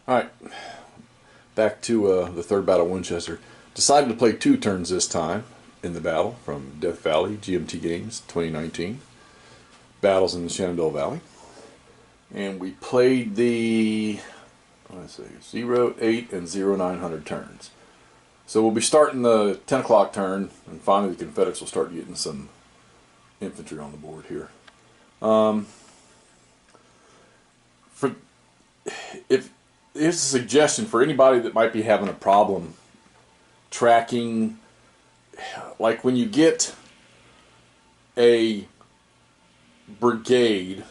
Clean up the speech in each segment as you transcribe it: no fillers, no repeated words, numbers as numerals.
Alright, back to the third battle of Winchester. Decided to play 2 turns this time in the battle from Death Valley, GMT Games 2019. Battles in the Shenandoah Valley. And we played the, let's see, 0, 8, and 0, 900 turns. So we'll be starting the 10 o'clock turn, and finally the Confederates will start getting some infantry on the board here. Here's a suggestion for anybody that might be having a problem tracking, like when you get a brigade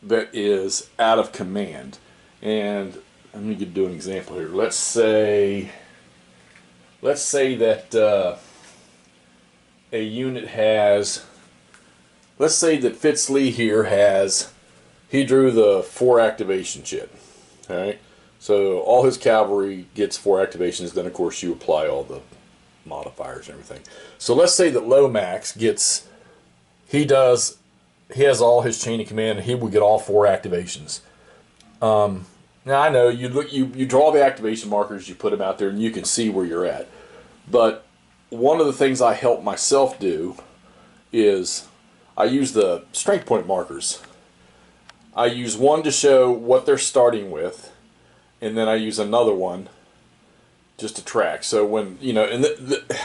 that is out of command. And let me do an example here. Let's say that a unit has, let's say that Fitz Lee here has, he drew the 4 activation shit. Alright, so all his cavalry gets 4 activations, then of course you apply all the modifiers and everything. So let's say that Lomax gets, he has all his chain of command, and he will get all 4 activations. Now I know you draw the activation markers, you put them out there, and you can see where you're at. But one of the things I help myself do is I use the strength point markers. I use one to show what they're starting with, and then I use another one just to track. So when, you know, and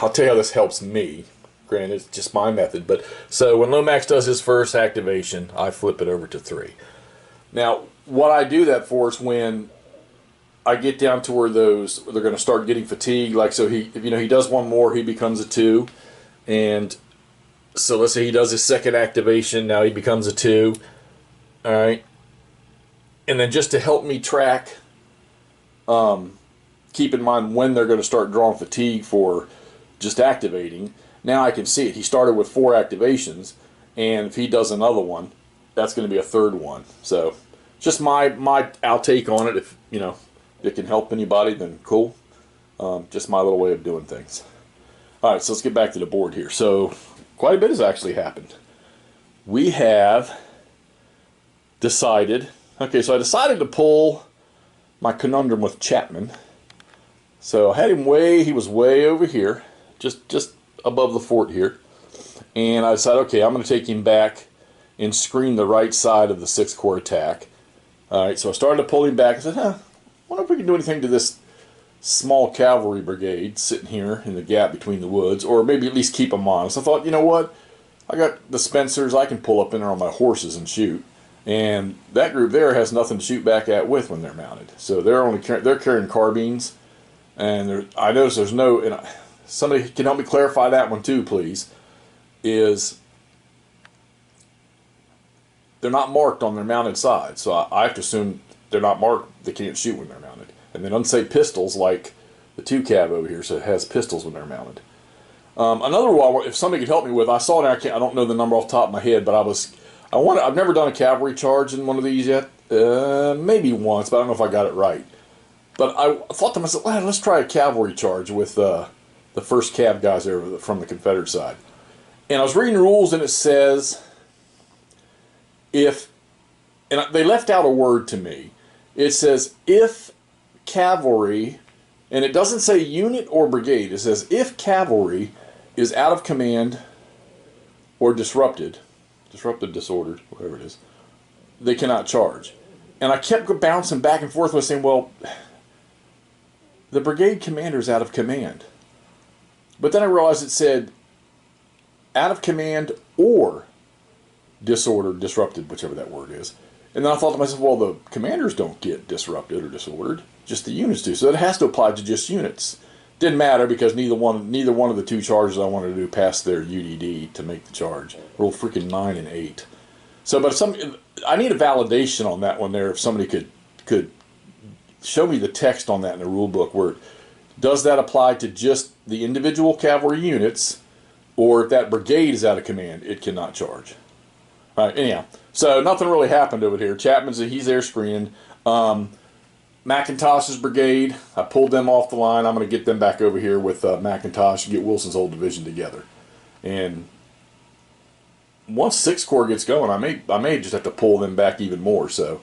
I'll tell you how this helps me. Granted, it's just my method, but so when Lomax does his first activation, I flip it over to 3. Now, what I do that for is when I get down to where they're going to start getting fatigued. Like, so he does one more, he becomes a 2, and so let's say he does his second activation, now he becomes a 2. All right, and then just to help me track, keep in mind when they're going to start drawing fatigue for just activating. Now I can see it. He started with 4 activations, and if he does another one, that's going to be a 3rd one. So, just my outtake on it. If it can help anybody, then cool. Just my little way of doing things. All right, so let's get back to the board here. So, quite a bit has actually happened. We have decided. Okay, so I decided to pull my conundrum with Chapman. So I had him he was way over here, just above the fort here. And I decided, okay, I'm going to take him back and screen the right side of the 6th Corps attack. Alright, so I started to pull him back. I said, I wonder if we can do anything to this small cavalry brigade sitting here in the gap between the woods, or maybe at least keep them on. So I thought, you know what? I got the Spencers, I can pull up in there on my horses and shoot. And that group there has nothing to shoot back at with when they're mounted. So they're carrying carbines, and I notice there's no. And somebody can help me clarify that one too, please. Is they're not marked on their mounted side, so I have to assume they're not marked. They can't shoot when they're mounted, and they don't say pistols like the 2 cav over here. So it has pistols when they're mounted. Another one, if somebody could help me with, I saw it. I don't know the number off the top of my head, but I've never done a cavalry charge in one of these yet. Maybe once, but I don't know if I got it right. But I thought to myself, well, let's try a cavalry charge with the first cav guys there from the Confederate side. And I was reading rules, and it says and they left out a word to me. It says if cavalry, and it doesn't say unit or brigade. It says if cavalry is out of command or disrupted, disordered, whatever it is, they cannot charge. And I kept bouncing back and forth with saying, well, the brigade commander is out of command. But then I realized it said out of command or disordered, disrupted, whichever that word is. And then I thought to myself, well, the commanders don't get disrupted or disordered, just the units do. So it has to apply to just units. Didn't matter because neither one of the 2 charges I wanted to do passed their UDD to make the charge. Rolled freaking 9 and 8. So, but I need a validation on that one there. If somebody could show me the text on that in the rule book, where does that apply to just the individual cavalry units, or if that brigade is out of command, it cannot charge. All right. Anyhow, so nothing really happened over here. He's there screening. McIntosh's brigade, I pulled them off the line. I'm going to get them back over here with McIntosh and get Wilson's whole division together. And once 6th Corps gets going, I may just have to pull them back even more. So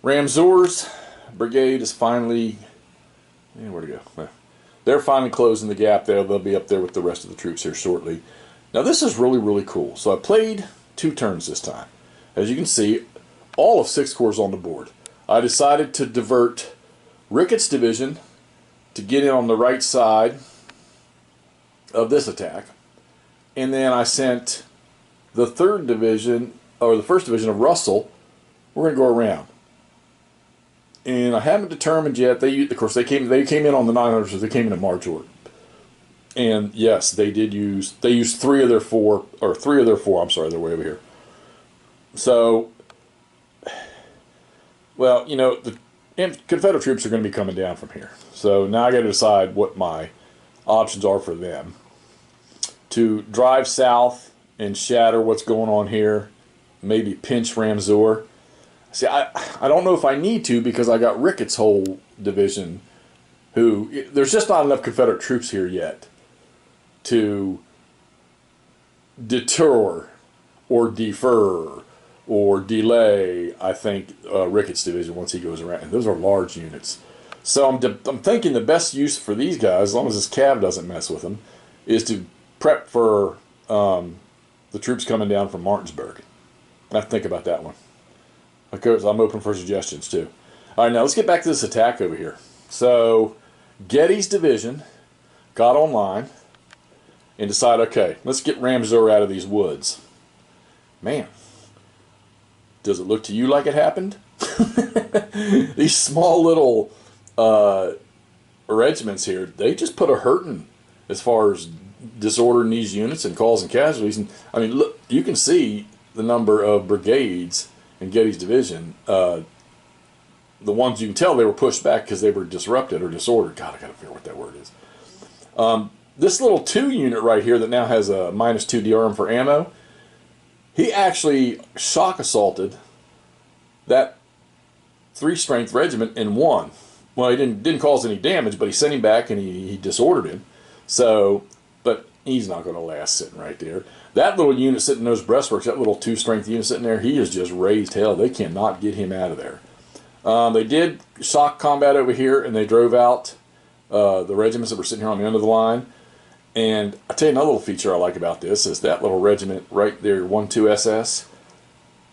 Ramseur's brigade is finally, where'd it go? They're finally closing the gap there. They'll be up there with the rest of the troops here shortly. Now this is really, really cool. So I played 2 turns this time. As you can see, all of 6 corps on the board. I decided to divert Ricketts' division to get in on the right side of this attack. And then I sent the 3rd division, or the 1st division of Russell, we're going to go around. And I haven't determined yet. Of course, they came in on the 900s, so they came in a march order. And yes, they used 3 of their 4, I'm sorry, they're way over here. So, well, you know, the Confederate troops are going to be coming down from here. So now I got to decide what my options are for them. To drive south and shatter what's going on here, maybe pinch Ramseur. See, I don't know if I need to, because I got Ricketts' whole division, who, there's just not enough Confederate troops here yet to deter or defer or delay, I think, Ricketts' division once he goes around. And those are large units. So I'm thinking the best use for these guys, as long as this cav doesn't mess with them, is to prep for the troops coming down from Martinsburg. I have to think about that one. Because I'm open for suggestions too. All right, now let's get back to this attack over here. So Getty's division got online and decided, okay, let's get Ramseur out of these woods. Man, does it look to you like it happened? These small little regiments here, they just put a hurting as far as disordering these units and causing casualties. And I mean, look, you can see the number of brigades in Getty's division. The ones you can tell they were pushed back because they were disrupted or disordered. God, I gotta figure out what that word is. This little 2 unit right here that now has a -2 DRM for ammo, he actually shock assaulted that 3 strength regiment in 1. Well, he didn't cause any damage, but he sent him back and he disordered him. So, but he's not going to last sitting right there. That little unit sitting in those breastworks, that little 2 strength unit sitting there, he is just raised hell. They cannot get him out of there. They did shock combat over here, and they drove out the regiments that were sitting here on the end of the line. And I'll tell you another little feature I like about this is that little regiment right there, 1-2 SS.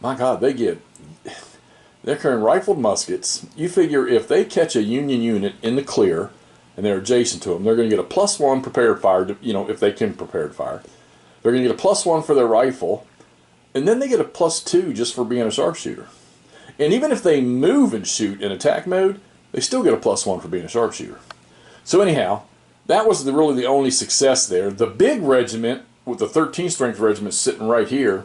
My God, they're carrying rifled muskets. You figure if they catch a Union unit in the clear and they're adjacent to them, they're going to get a +1 prepared fire, you know, if they can prepared fire. They're going to get a +1 for their rifle, and then they get a +2 just for being a sharpshooter. And even if they move and shoot in attack mode, they still get a +1 for being a sharpshooter. So anyhow, that was really the only success there. The big regiment, with the 13th strength regiment sitting right here,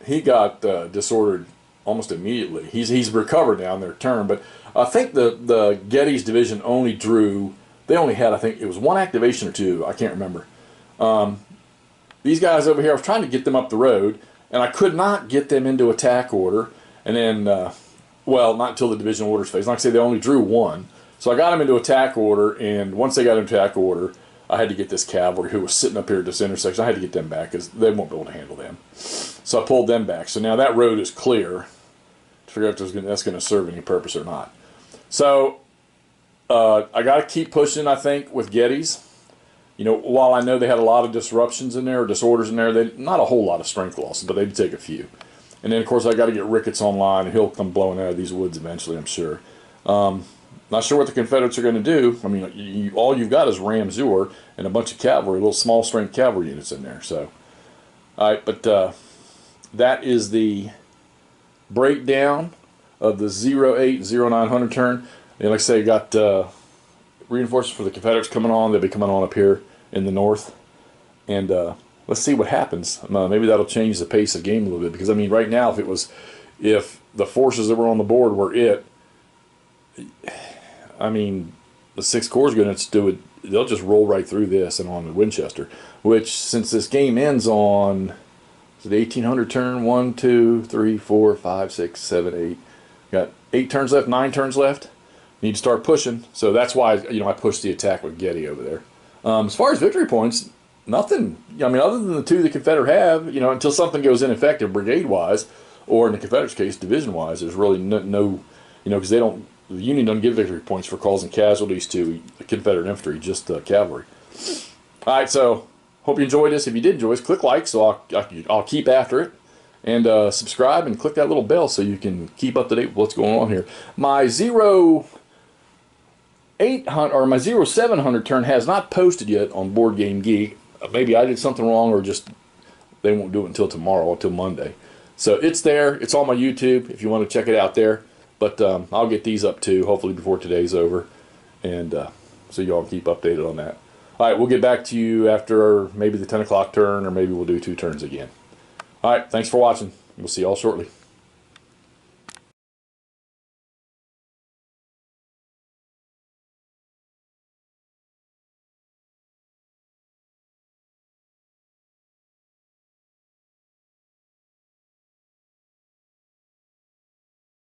he got disordered almost immediately. He's recovered now in their turn, but I think the Getty's division only drew, they only had, I think it was 1 activation or 2, I can't remember. These guys over here, I was trying to get them up the road, and I could not get them into attack order, and then, well, not until the division orders phase. Like I say, they only drew 1. So I got them into attack order, and once they got into attack order, I had to get this cavalry who was sitting up here at this intersection. I had to get them back because they won't be able to handle them. So I pulled them back. So now that road is clear to figure out if that's going to serve any purpose or not. So I got to keep pushing, I think, with Getty's. You know, while I know they had a lot of disruptions in there, or disorders in there, not a whole lot of strength losses, but they did take a few. And then, of course, I got to get Ricketts online, and he'll come blowing out of these woods eventually, I'm sure. Not sure what the Confederates are going to do. I mean, all you've got is Ramseur and a bunch of cavalry, little small strength cavalry units in there. So, all right, but that is the breakdown of the 08-0900 turn. And like I say, got reinforcements for the Confederates coming on. They'll be coming on up here in the north. And let's see what happens. Maybe that'll change the pace of the game a little bit. Because, I mean, right now, if the forces that were on the board were I mean, the 6 corps going to do it. They'll just roll right through this and on to Winchester. Which, since this game ends on the 1800 turn, 1, 2, 3, 4, 5, 6, 7, 8. Got 8 turns left, 9 turns left. Need to start pushing. So that's why I pushed the attack with Getty over there. As far as victory points, nothing. I mean, other than the 2 the Confederate have, until something goes ineffective brigade-wise, or in the Confederates' case, division-wise, there's really no You know, because they don't, the Union doesn't give victory points for causing casualties to the Confederate infantry, just cavalry. All right, so hope you enjoyed this. If you did enjoy this, click like so I'll keep after it. And subscribe and click that little bell so you can keep up to date with what's going on here. My 0800 or my 0700 turn has not posted yet on Board Game Geek. Maybe I did something wrong, or just they won't do it until tomorrow, until Monday. So it's there. It's on my YouTube if you want to check it out there. But I'll get these up too, hopefully before today's over. And so y'all keep updated on that. All right, we'll get back to you after maybe the 10 o'clock turn, or maybe we'll do 2 turns again. All right, thanks for watching. We'll see y'all shortly.